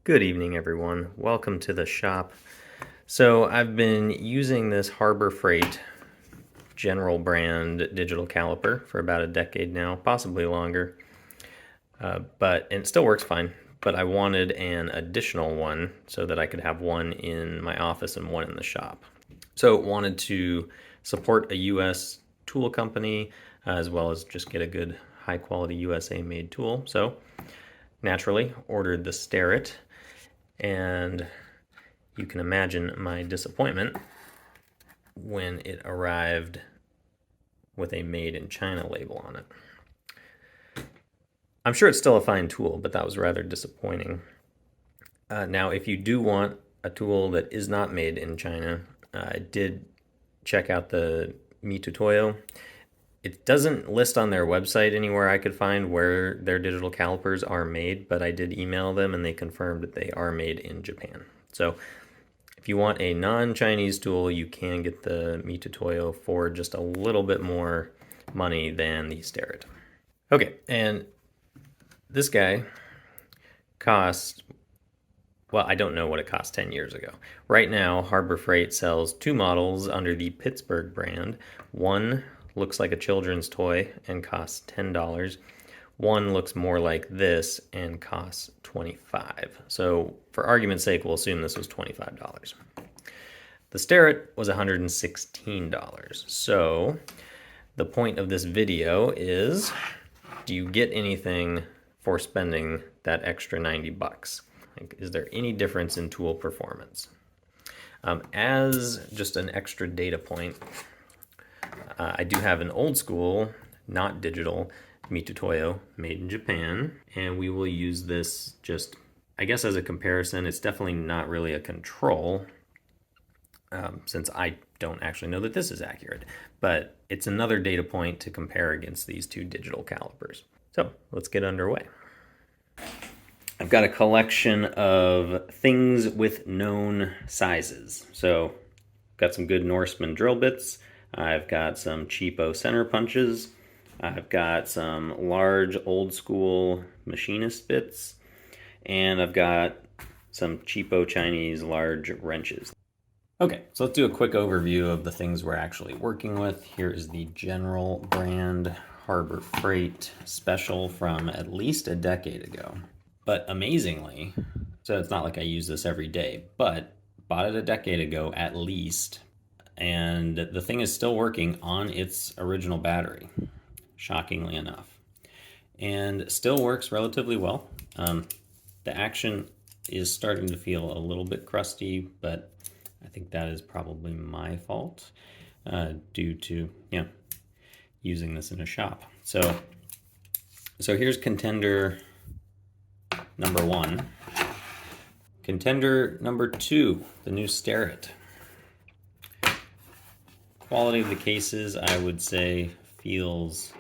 Good evening, everyone. Welcome to the shop. So I've been using this Harbor Freight general brand digital caliper for about a decade now, possibly longer. But it still works fine. But I wanted an additional one so that I could have one in my office and one in the shop. So wanted to support a U.S. tool company as well as just get a good high quality USA made tool. So naturally ordered the Starrett, and you can imagine my disappointment when it arrived with a made in China label on it. I'm sure it's still a fine tool, but that was rather disappointing. Now, if you do want a tool that is not made in China, I did check out the Mitutoyo. It doesn't list on their website anywhere I could find where their digital calipers are made, but I did email them and they confirmed that they are made in Japan. So if you want a non-Chinese tool, you can get the Mitutoyo for just a little bit more money than the Starrett. Okay, and this guy cost, well, I don't know what it cost 10 years ago. Right now, Harbor Freight sells two models under the Pittsburgh brand. One looks like a children's toy and costs $10. One looks more like this and costs $25. So for argument's sake, we'll assume this was $25. The Starrett was $116. So the point of this video is, do you get anything for spending that extra 90 bucks? Like, is there any difference in tool performance? As just an extra data point, I do have an old school, not digital, Mitutoyo made in Japan, and we will use this just, I guess, as a comparison. It's definitely not really a control, since I don't actually know that this is accurate, but it's another data point to compare against these two digital calipers. So let's get underway. I've got a collection of things with known sizes. So got some good Norseman drill bits. I've got some cheapo center punches. I've got some large old school machinist bits. And I've got some cheapo Chinese large wrenches. Okay, so let's do a quick overview of the things we're actually working with. Here is the general brand Harbor Freight special from at least a decade ago. But amazingly, so it's not like I use this every day, but bought it a decade ago at least, and the thing is still working on its original battery, shockingly enough, and still works relatively well. The action is starting to feel a little bit crusty, but I think that is probably my fault due to using this in a shop. So here's contender number one. Contender number two, the new Starrett. Quality of the cases, I would say, feels...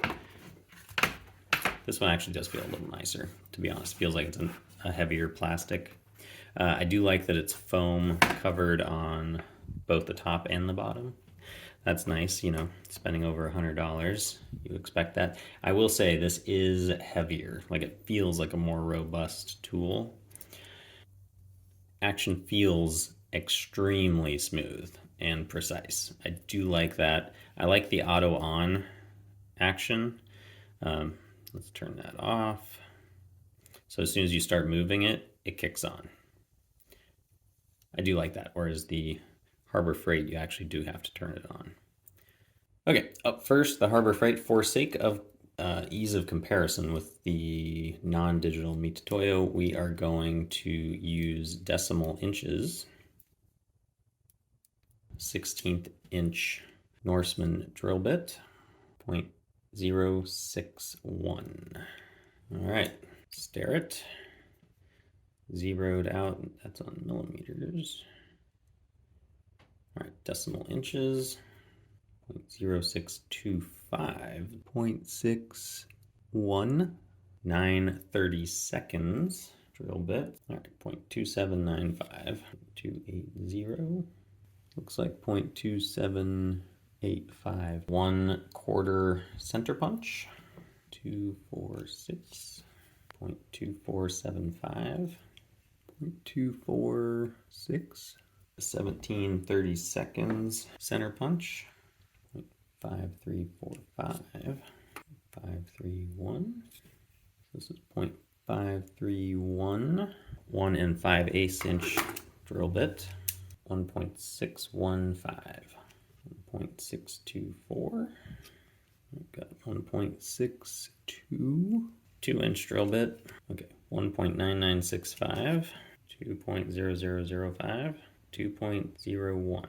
This one actually does feel a little nicer, to be honest. Feels like it's a heavier plastic. I do like that it's foam covered on both the top and the bottom. That's nice, spending over $100, you expect that. I will say this is heavier, like it feels like a more robust tool. Action feels extremely smooth and precise. I do like that. I like the auto on action. Let's turn that off. So as soon as you start moving it, it kicks on. I do like that, whereas the Harbor Freight, you actually do have to turn it on. Okay, up first, the Harbor Freight. For sake of ease of comparison with the non-digital Mitutoyo, we are going to use decimal inches. 16th inch Norseman drill bit, 0.061. All right, Starrett. Zeroed out, that's on millimeters. All right, decimal inches, 0.0625, 0.61, 9/30 seconds, drill bit. All right, 0.2795, 280, looks like 0.2785, 1/4 center punch, 246, 0.2475, 246. 17/32 center punch. .5345. 531. This is 0.531. 1 5/8 inch drill bit. 1.615. 1.624. We've got 1.62. 2-inch drill bit. Okay, 1.9965. 2.0005. 2.01.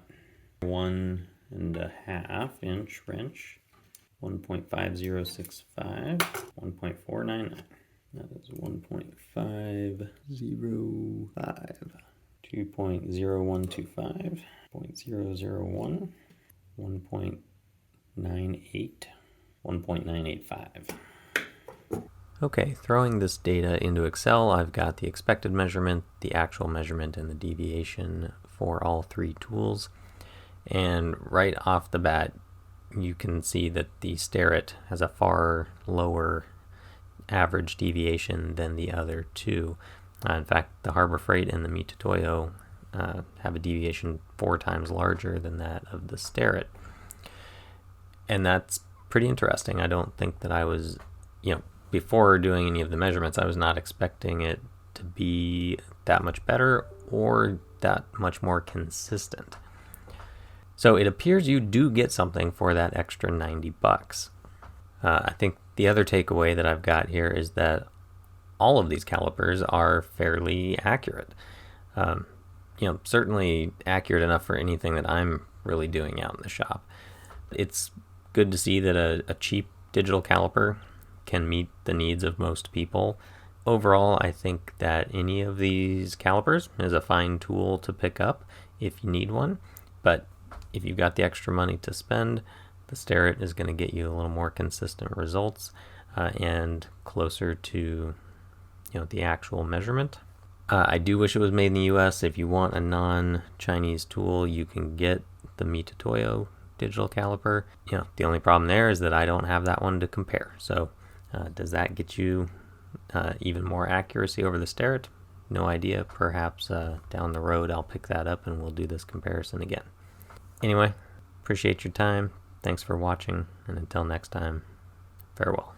1.5 inch wrench. 1.5065. 1.499. That is 1.505. 2.0125. 0.001. 1.98. 1.985. Okay, throwing this data into Excel, I've got the expected measurement, the actual measurement, and the deviation for all three tools. And right off the bat, you can see that the Starrett has a far lower average deviation than the other two. In fact, the Harbor Freight and the Mitutoyo have a deviation 4 times larger than that of the Starrett. And that's pretty interesting. I don't think that I was, before doing any of the measurements, I was not expecting it to be that much better or that much more consistent. So it appears you do get something for that extra $90. I think the other takeaway that I've got here is that all of these calipers are fairly accurate. Certainly accurate enough for anything that I'm really doing out in the shop. It's good to see that a cheap digital caliper can meet the needs of most people. Overall, I think that any of these calipers is a fine tool to pick up if you need one. But if you've got the extra money to spend, the Starrett is going to get you a little more consistent results and closer to the actual measurement. I do wish it was made in the US. If you want a non-Chinese tool, you can get the Mitutoyo digital caliper. The only problem there is that I don't have that one to compare. So does that get you even more accuracy over the Starrett? No idea. Perhaps down the road I'll pick that up and we'll do this comparison again. Anyway, appreciate your time. Thanks for watching, and until next time, farewell.